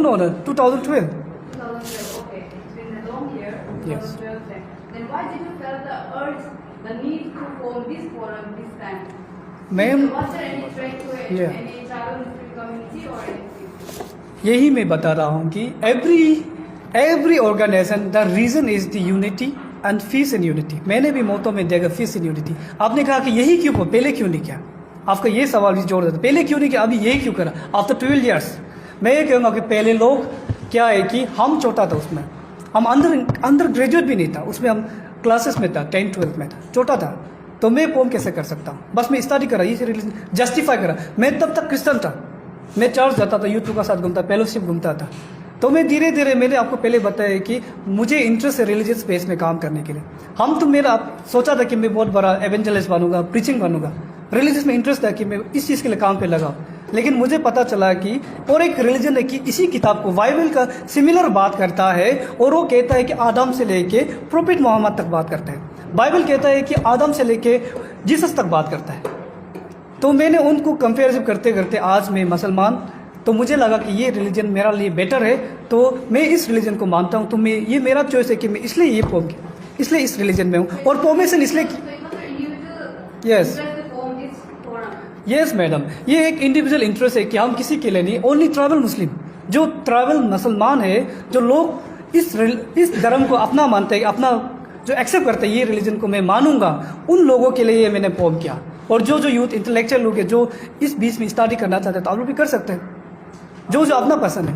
2012। Okay, it's been a long year. Yes. 2012 then why did you feel the urge, the need to form this forum this time? Ma'am Was there any threat to it? Yeah. Any tribal Muslim community or anything? यही मैं बता रहा हूँ कि every organisation the reason is the unity and peace in unity. मैंने भी मोटो में देखा पीस इन यूनिटी। आपने कहा कि यही क्यों, पहले क्यों नहीं किया? आपका ये सवाल भी जोड़ देता, पहले क्यों नहीं किया, अभी यही क्यों करा आफ्टर 12 ईयर्स? मैं ये कहूँगा कि पहले लोग क्या है कि हम छोटा था, उसमें हम अंदर ग्रेजुएट भी नहीं था, उसमें हम क्लासेस में था, 10th 12th में था, छोटा था, तो मैं पोम कैसे कर सकता हूँ? बस मैं स्टडी करा, ये रिलीजन जस्टिफाई करा। मैं तब तक क्रिश्चियन था, मैं चर्च जाता था, यूथ का साथ घूमता, फेलोशिप घूमता था। तो मैं धीरे धीरे, मैंने आपको पहले बताया कि मुझे इंटरेस्ट है रिलीजियस स्पेस में काम करने के लिए। हम तो मेरा सोचा था कि मैं बहुत बड़ा एवेंजलिस्ट बनूंगा, प्रीचिंग बनूंगा, रिलीजियस में इंटरेस्ट था कि मैं इस चीज़ के लिए काम पे लगा। लेकिन मुझे पता चला कि और एक रिलीजन है कि इसी किताब को बाइबल का सिमिलर बात करता है, और वो कहता है कि आदम से लेके प्रोफेट मोहम्मद तक बात करता है। बाइबल कहता है कि आदम से लेके जीसस तक बात करता है। तो मैंने उनको कंपेरिजन करते करते आज मैं मुसलमान, तो मुझे लगा कि ये रिलीजन मेरा लिए बेटर है, तो मैं इस रिलीजन को मानता हूँ। तो मैं ये मेरा चॉइस है कि मैं इसलिए ये पोम, इसलिए इस रिलीजन में हूँ। और पोमेशन इसलिए यस यस मैडम, ये एक इंडिविजुअल इंटरेस्ट है कि हम किसी के लिए नहीं, ओनली ट्राइबल मुस्लिम, जो ट्राइबल मुसलमान है, जो लोग इस धर्म को अपना मानते हैं, अपना जो एक्सेप्ट करते हैं, ये रिलीजन को मैं मानूंगा, उन लोगों के लिए ये मैंने पोम किया। और जो यूथ इंटेलेक्चुअल लोग हैं जो इस बीच में स्टडी करना चाहते हैं, तो आप लोग भी कर सकते हैं, जो अपना पसंद है।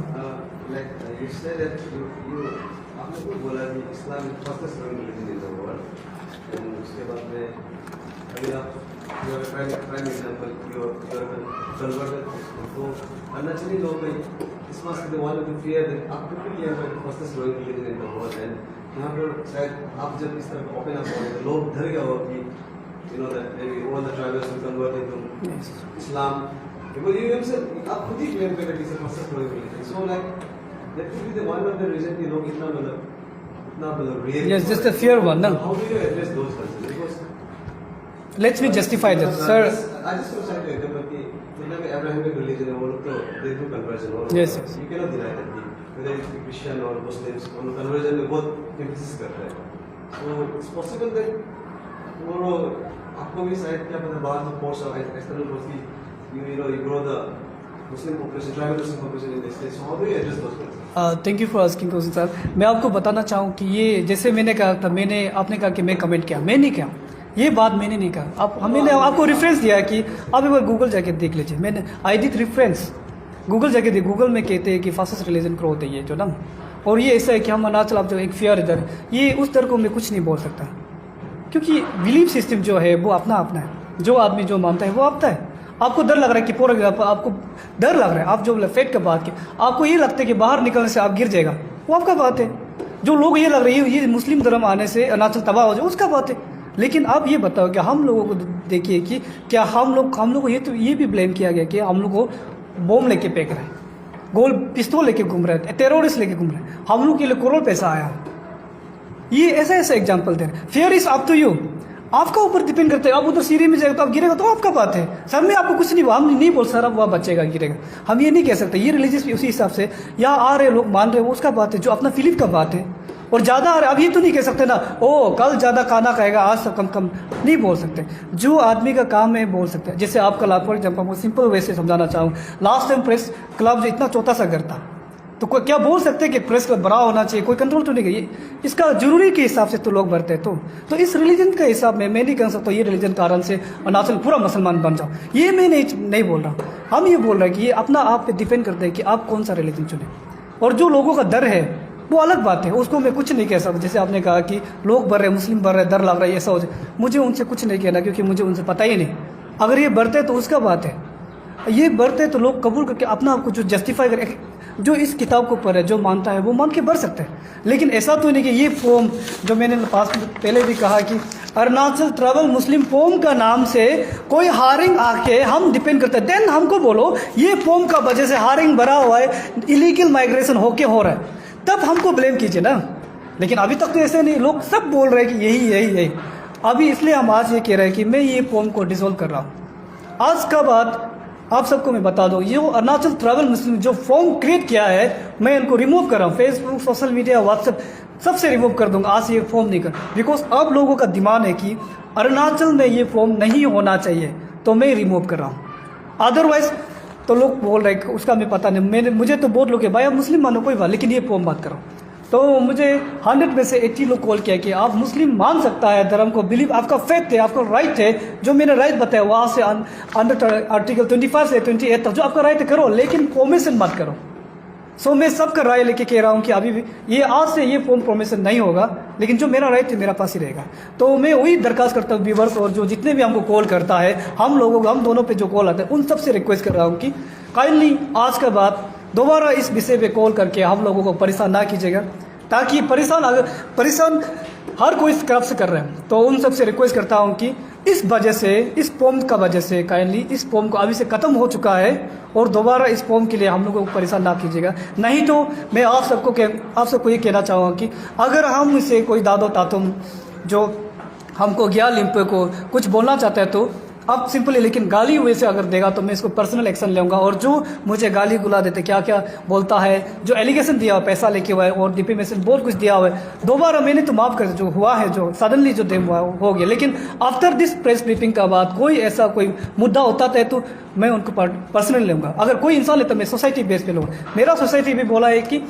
यहाँ पर शायद आप जब इस तरह ओपन अप होंगे तो लोग डर गया होगा कि maybe all the tribals will convert into Islam, because you himself आप खुद ही claim करते हैं कि first growing religion, so like that could be the one of the reason कि लोग इतना मतलब real, yes, just the fear one, no? How do you address those concerns? Because let me justify that, sir. I just want to say that कि मतलब Abrahamic religion है, वो लोग तो they do conversion, yes, yes, you cannot deny that, whether it's Christian or Muslims, उन conversion में बहुत emphasis करते हैं, so it's possible that वो आपको भी शायद क्या पता बाद में force of external force की you grow the Muslim population, tribal Muslim population in the state, so how do you address those concerns? Thank you for asking question sir. मैं आपको बताना चाहूँ कि ये जैसे मैंने कहा था, आपने कहा कि मैं कमेंट किया, मैं नहीं किया, ये बात मैंने नहीं कहा। मैंने आपको रेफरेंस दिया है कि आप एक बार गूगल जाके देख लीजिए, मैंने आई डिड रेफरेंस, गूगल जाके देख, गूगल में कहते हैं कि फासिस्ट रिलीजन ग्रो होता है ये जो ना, और ये ऐसा है कि हम अरुणाचल आप जो एक फेयर इधर, ये उस तरह को मैं कुछ नहीं बोल सकता, क्योंकि बिलीफ सिस्टम जो है वो अपना अपना है, जो आदमी जो मानता है वो आपता है। आपको डर लग रहा है कि पूरा आपको डर लग रहा है, आप जो फेट का बात की, आपको ये लगता है कि बाहर निकलने से आप गिर जाएगा, वो आपका बात है। जो लोग ये लग रही है ये मुस्लिम धर्म आने से अरुणाचल तबाह हो जाए, उसका बात है। लेकिन आप ये बताओ कि हम लोगों को देखिए कि क्या हम लोग को ये भी ब्लेम किया गया कि हम लोग को बम लेके फेंक रहे हैं, गोल पिस्तौल लेके घूम रहे हैं, टेररिस्ट लेके घूम रहे हैं, हम लोग के लिए करोड़ पैसा आया। ये ऐसा एग्जाम्पल दे रहे हैं। Fair is up to you, आपका ऊपर डिपेंड करते हैं। आप उधर सीढ़ी में जाएगा तो आप गिरेगा, तो आपका बात है। सर मैं आपको कुछ नहीं, हम नहीं बोल सर अब वह बचेगा गिरेगा, हम ये नहीं कह सकते। ये रिलीजियस भी उसी हिसाब से यहाँ आ रहे लोग मान रहे हैं, उसका बात है, जो अपना फिलिप का बात है। और ज़्यादा आ रहे, अब ये तो नहीं कह सकते ना, ओ कल ज़्यादा खाना खाएगा आज सब कम कम, नहीं बोल सकते। जो आदमी का काम है बोल सकते हैं। जैसे आपका फॉर एग्जाम्पल सिंपल वे से समझाना चाहूँ, लास्ट टाइम प्रेस क्लब जो इतना छोटा सा घर था, तो कोई क्या बोल सकते हैं कि प्रेस क्लब बड़ा होना चाहिए, कोई कंट्रोल तो नहीं करिए, इसका जरूरी के हिसाब से तो लोग भरते हैं। तो इस रिलीजन के हिसाब में मैं नहीं कह सकता ये रिलीजन कारण से अरुणाचल पूरा मुसलमान बन जाओ, ये मैं नहीं बोल रहा। हम ये बोल रहे हैं कि ये अपना आप पे डिपेंड करते हैं कि आप कौन सा रिलीजन चुने। और जो लोगों का डर है वो अलग बात है, उसको मैं कुछ नहीं कह सकता। जैसे आपने कहा कि लोग बढ़ रहे, मुस्लिम बढ़ रहे, डर लग रहा है, ऐसा हो जाए, मुझे उनसे कुछ नहीं कहना, क्योंकि मुझे उनसे पता ही नहीं। अगर ये बढ़ते तो उसका बात है, ये बढ़ते तो लोग कबूल करके अपना आपको जो जस्टिफाई करे, जो इस किताब के ऊपर है, जो मानता है वो मान के बढ़ सकते हैं। लेकिन ऐसा तो नहीं कि ये फॉर्म जो मैंने पास में पहले भी कहा कि अरुणाचल ट्रैवल मुस्लिम फॉर्म का नाम से कोई हायरिंग आके हम डिपेंड करते हैं, देन हमको बोलो ये फॉर्म का वजह से हायरिंग बढ़ा हुआ है, इलीगल माइग्रेशन होके हो रहा है, तब हमको ब्लेम कीजिए ना। लेकिन अभी तक तो ऐसे नहीं, लोग सब बोल रहे हैं कि यही। अभी इसलिए हम आज ये कह रहे हैं कि मैं ये फॉर्म को डिसॉल्व कर रहा हूँ। आज का बाद आप सबको मैं बता दूं, ये अरुणाचल ट्रैवल मुस्लिम जो फॉर्म क्रिएट किया है, मैं इनको रिमूव कर रहा हूँ। फेसबुक, सोशल मीडिया, व्हाट्सएप सबसे रिमूव कर दूंगा। आज ये फॉर्म नहीं कर, बिकॉज अब लोगों का डिमांड है कि अरुणाचल में ये फॉर्म नहीं होना चाहिए, तो मैं रिमूव कर रहा हूँ। अदरवाइज तो लोग बोल रहे हैं उसका मैं पता नहीं, मुझे तो बहुत लोग है भाई आप मुस्लिम मानो कोई बात, लेकिन ये फॉर्म बात करो। तो मुझे 100 में से 80 लोग कॉल किया कि आप मुस्लिम मान सकता है, धर्म को बिलीव, आपका फेथ है, आपका राइट है, जो मैंने राइट बताया वहाँ से अंडर आर्टिकल 25 से 28 तक जो आपका राइट है करो, लेकिन फॉर्मेशन मत करो। सो मैं सबका राय लेके कह रहा हूँ कि अभी भी ये आज से ये फॉर्म फॉर्मेशन नहीं होगा, लेकिन जो मेरा राइट है मेरा पास ही रहेगा। तो मैं वही दरखास्त करता हूँ व्यूवर्स और जो जितने भी हमको कॉल करता है, हम लोगों को, हम दोनों पे जो कॉल आता है, उन सबसे रिक्वेस्ट कर रहा हूँ कि काइंडली आज के बाद दोबारा इस विषय पे कॉल करके हम लोगों को परेशान ना कीजिएगा, ताकि परेशान हर कोई इस तरफ से कर रहे हैं। तो उन सबसे रिक्वेस्ट करता हूँ कि इस वजह से, इस फॉर्म का वजह से काइंडली इस फॉर्म को अभी से ख़त्म हो चुका है और दोबारा इस फॉर्म के लिए हम लोगों को परेशान ना कीजिएगा। नहीं तो मैं आप सबको ये कहना चाहूँगा कि अगर हम इसे कोई दादो तातुम जो हमको ज्ञा लिम्पे को कुछ बोलना चाहता है तो अब सिंपली, लेकिन गाली वैसे अगर देगा तो मैं इसको पर्सनल एक्शन लूँगा। और जो मुझे गाली गुला देते, क्या क्या बोलता है, जो एलिगेशन दिया हुआ, पैसा लेके हुआ है और डिफेमेशन बहुत कुछ दिया हुआ है, दोबारा मैंने तो माफ़ कर, जो हुआ है, जो सडनली जो देम हुआ हो गया। लेकिन आफ्टर दिस प्रेस ब्रीफिंग का बाद कोई ऐसा कोई मुद्दा होता है तो मैं उनको पर्सनली लूँगा। अगर कोई इंसान लेता मैं सोसाइटी बेस पे लूँगा। मेरा सोसाइटी भी बोला है कि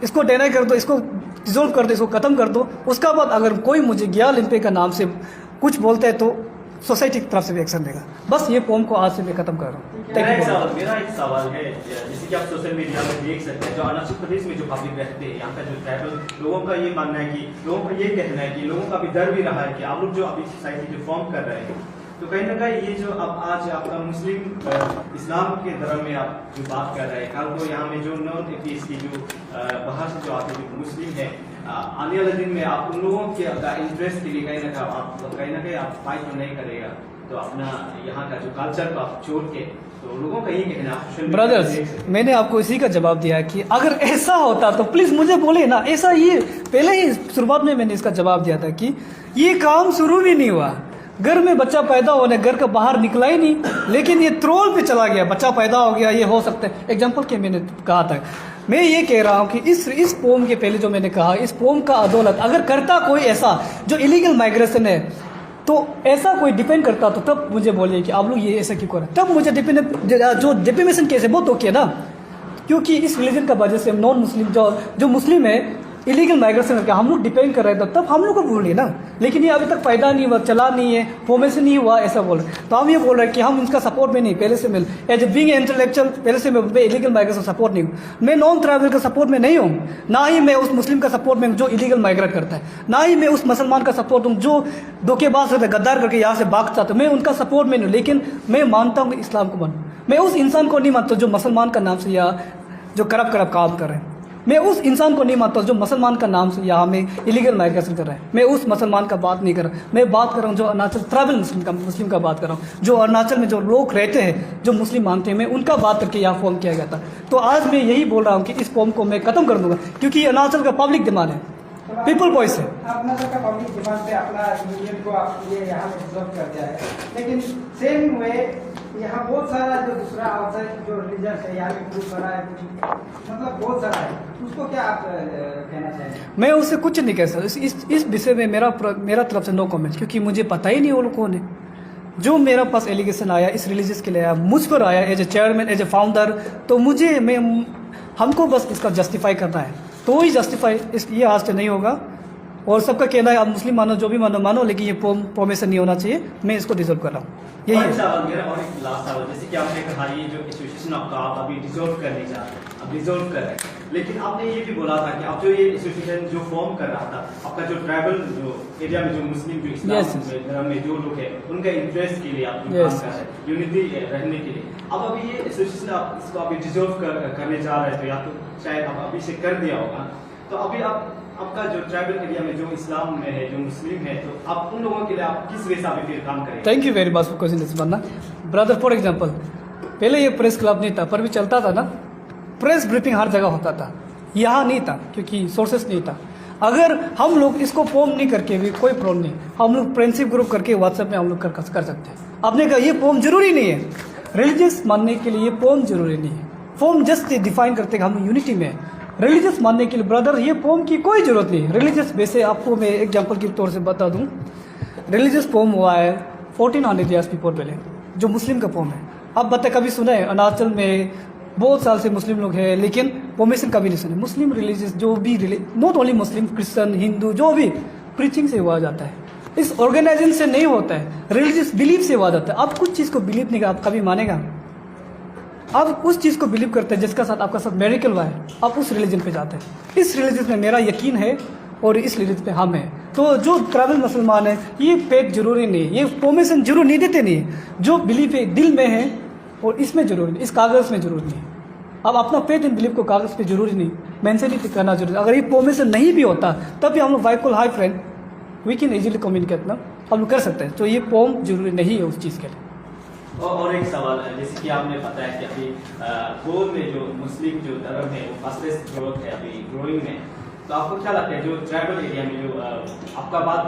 इसको डिनाई कर दो, इसको डिजोल्व कर दो, इसको ख़त्म कर दो। उसका बाद अगर कोई मुझे ज्ञा लिम्पे का नाम से कुछ बोलता है तो सोसाइटी की तरफ से भी एक्शन देगा। बस ये फॉर्म को आज से मैं खत्म कर रहा हूँ। मेरा एक सवाल है, जैसे कि आप सोशल मीडिया में देख सकते हैं, जो अरुणाचल प्रदेश में जो पब्लिक रहते हैं, यहाँ का जो ट्राइबल लोगों का ये मानना है कि लोगों का ये कहना है कि लोगों का भी डर भी रहा है कि आप लोग जो अभी सोसाइटी जो फॉर्म कर रहे हैं, तो कहीं ना कहीं ये जो अब आज आपका मुस्लिम इस्लाम के धर्म में आप जो बात कर रहे हैं, कल तो यहाँ में जो नॉन एथीस्ट की जो बाहर से जो आते जो मुस्लिम है, आने वाले दिन में आप उन लोगों के इंटरेस्ट के लिए कहीं ना कहीं आप फाइट तो नहीं करेगा, तो अपना यहाँ का जो कल्चर को आप छोड़ के, तो लोगों का ये कहना है। ब्रदर्स, मैंने आपको इसी का जवाब दिया कि अगर ऐसा होता तो प्लीज़ मुझे बोले ना। ऐसा ये पहले ही शुरुआत में मैंने इसका जवाब दिया था कि ये काम शुरू भी नहीं हुआ, घर में बच्चा पैदा होने, घर का बाहर निकला ही नहीं, लेकिन ये ट्रोल पे चला गया, बच्चा पैदा हो गया, ये हो सकता है। एग्जाम्पल के मैंने कहा था, मैं ये कह रहा हूँ कि इस पोम के पहले जो मैंने कहा, इस पोम का अदौलत अगर करता कोई ऐसा जो इलीगल माइग्रेशन है, तो ऐसा कोई डिपेंड करता तो तब मुझे बोलिए कि आप लोग ये ऐसा क्यों कर रहे हैं, तब मुझे जो डिफेमेशन केस है वो तो किया ना। क्योंकि इस रिलीजन का वजह से नॉन मुस्लिम जो मुस्लिम है इलीगल माइग्रेशन करके हम लोग डिपेंड कर रहे थे, तब हम लोग को बोलिए ना। लेकिन ये अभी तक फायदा नहीं हुआ, चला नहीं है, फॉर्मेशन नहीं हुआ, ऐसा बोल रहे। तो हम ये बोल रहे हैं कि हम इनका सपोर्ट में नहीं, पहले से मिल एज बीइंग इंटेलेक्चुअल पहले से मैं इलीगल माइग्रेशन सपोर्ट नहीं हूँ। मैं नॉन ट्रैवल का सपोर्ट में नहीं हूँ, ना ही मैं उस मुस्लिम का सपोर्ट में जो इलीगल माइग्रेट करता है, ना ही मैं उस मुसलमान का सपोर्ट हूँ जो धोखेबाज रहता है, गद्दार करके यहाँ से भाग जाता है, मैं उनका सपोर्ट में नहीं हूँ। लेकिन मैं मानता हूँ इस्लाम को मानूँ। मैं उस इंसान को नहीं मानता जो मुसलमान का नाम से या जो करप काम कर रहे हैं। मैं उस इंसान को नहीं मानता जो मुसलमान का नाम से यहाँ में इलीगल माइग्रेशन कर रहा है। मैं उस मुसलमान का बात नहीं कर रहा, मैं बात कर रहा हूँ जो अरुणाचल ट्राइबल मुस्लिम का बात कर रहा हूँ, जो अरुणाचल में जो लोग रहते हैं, जो मुस्लिम मानते हैं, मैं उनका बात करके यहाँ फॉर्म किया गया था। तो आज मैं यही बोल रहा हूँ कि इस फॉर्म को मैं खत्म कर दूंगा, क्योंकि अरुणाचल का पब्लिक डिमांड है, पीपल वॉइस है। अपना का पब्लिक डिमांड पे अपना यूनियन को आप ये यहाँ में डिसॉल्व कर दिया है, लेकिन सेम वे यहाँ बहुत सारा जो दूसरा आउटसाइड जो रिलीजन है यहाँ में ग्रुप बना है, मतलब बहुत सारा है, उसको क्या आप कहना चाहेंगे? मैं उससे कुछ नहीं कह सकता इस विषय में। मेरा तरफ से नो कमेंट, क्योंकि मुझे पता ही नहीं वो लोग कौन है। जो मेरा पास एलिगेशन आया इस रिलीजियस के लिए आया, मुझ पर आया as a chairman, as a founder, तो हमको बस इसका जस्टिफाई करना है। तो ही जस्टिफाई ये आज से नहीं होगा। और सबका कहना है आप मुस्लिम मानो, जो भी मानो, लेकिन ये फॉर्मेशन नहीं होना चाहिए। मैं इसको डिजोल्व कर रहा हूँ, यही और है। एक सवाल मेरा, और एक लास्ट सवाल, जैसे कि आपने कहा ये जो एसोसिएशन आपका आप अभी डिसॉल्व करने जा रहे हैं, अब डिसॉल्व कर रहे हैं, लेकिन आपने ये भी बोला था कि आप जो ये एसोसिएशन जो फॉर्म कर रहा था, आपका जो ट्राइबल जो एरिया में जो मुस्लिम जो इस्लाम धर्म में जो लोग हैं उनका इंटरेस्ट के लिए आप जो काम कर रहे हैं, यूनिटी रहने के लिए, अब अभी ये एसोसिएशन आप इसको अभी डिसॉल्व करने जा रहे हैं, तो या तो शायद आप अभी से कर दिया होगा, तो अभी आपका जो ट्राइबल एरिया में जो इस्लाम में है, जो मुस्लिम है, तो आप उन लोगों के लिए आप किस वे से अभी फिर काम करेंगे? Thank you very much for question this बनना ब्रदर। फॉर एग्जांपल, पहले ये प्रेस क्लब नहीं था, पर भी चलता था ना, प्रेस ब्रीफिंग हर जगह होता था, यहाँ नहीं था क्योंकि सोर्सेस नहीं था। अगर हम लोग इसको फॉर्म नहीं करके भी कोई प्रॉब्लम नहीं, हम लोग फ्रेंडशिप ग्रुप करके व्हाट्सएप में हम लोग कर सकते हैं। आपने कहा ये फॉर्म जरूरी नहीं है, रिलीजियस मानने के लिए ये फॉर्म जरूरी नहीं है। फॉर्म जस्ट डिफाइन करते हैं हम यूनिटी में। रिलीजियस मानने के लिए ब्रदर ये फॉर्म की कोई जरूरत नहीं है। रिलीजियस वैसे आपको मैं एग्जांपल के तौर से बता दूं, रिलीजियस फॉर्म हुआ है 1400 ईयर्स बिफोर पहले, जो मुस्लिम का फॉर्म है। अब बता कभी सुना है अरुणाचल में बहुत साल से मुस्लिम लोग हैं, लेकिन फॉर्मेशन कभी नहीं सुने। मुस्लिम रिलीजियस जो भी not only Muslim, Christian, Hindu, जो भी प्रीचिंग से हुआ जाता है, इस ऑर्गेनाइजेशन से नहीं होता है, रिलीजियस बिलीफ से हुआ जाता है। आप कुछ चीज़ को बिलीव नहीं कर, आप कभी मानेगा? आप उस चीज़ को बिलीव करते हैं जिसका साथ आपका साथ मेडिकल हुआ है, आप उस रिलीजन पे जाते हैं। इस रिलीजन में मेरा यकीन है और इस रिलीजन पे हम हैं। तो जो ट्राइबल मुसलमान है ये फेक जरूरी नहीं है, ये फॉर्मेशन जरूर नहीं देते नहीं है। जो बिलीफ है दिल में है और इसमें जरूरी नहीं, इस कागज़ में जरूरी नहीं। अब अपना फेथ एंड बिलीफ को कागज़ पे जरूरी नहीं, मेंशन नहीं करना जरूरी। अगर ये फॉर्मेशन नहीं भी होता तब भी हम लोग वाइकल हाई friend we can easily communicate ना, हम लोग कर सकते हैं। तो ये फॉर्म जरूरी नहीं है उस चीज़ के लिए। और एक सवाल है, जैसे कि आपने बताया कि अभी गोल में जो मुस्लिम जो धर्म है वो फास्टेस्ट ग्रोथ है अभी ग्रोइंग में, तो आपको क्या लगता है जो ट्राइबल एरिया में जो आपका बात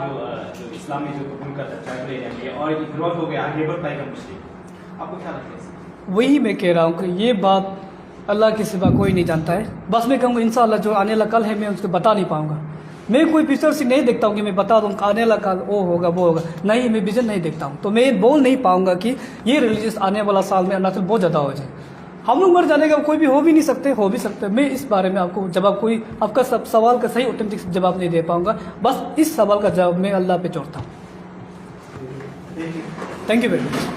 जो इस्लाम में जो कबूल करता है ट्राइबल एरिया में और ग्रोथ हो गया, आगे बढ़ पाएगा मुस्लिम, आपको क्या लगता है? वही मैं कह रहा हूँ कि ये बात अल्लाह के सिवा कोई नहीं जानता है। बस मैं कहूँगा इंशाअल्लाह जो आने वाला कल है मैं उसको बता नहीं पाऊँगा। मैं कोई फ्यूचर से नहीं देखता हूँ कि मैं बता दूँ आने वाला कल वो होगा वो होगा, नहीं, मैं विजन नहीं देखता हूँ। तो मैं बोल नहीं पाऊँगा कि ये रिलीजियस आने वाला साल में अरुणाचल बहुत ज़्यादा हो जाए। हम लोग मर जाने का कोई भी हो भी नहीं सकते, हो भी सकते। मैं इस बारे में आपको जवाब कोई आपका सब सवाल का सही ऑथेंटिक जवाब नहीं दे पाऊँगा। बस इस सवाल का जवाब मैं अल्लाह पे छोड़ता हूँ। Thank you very much.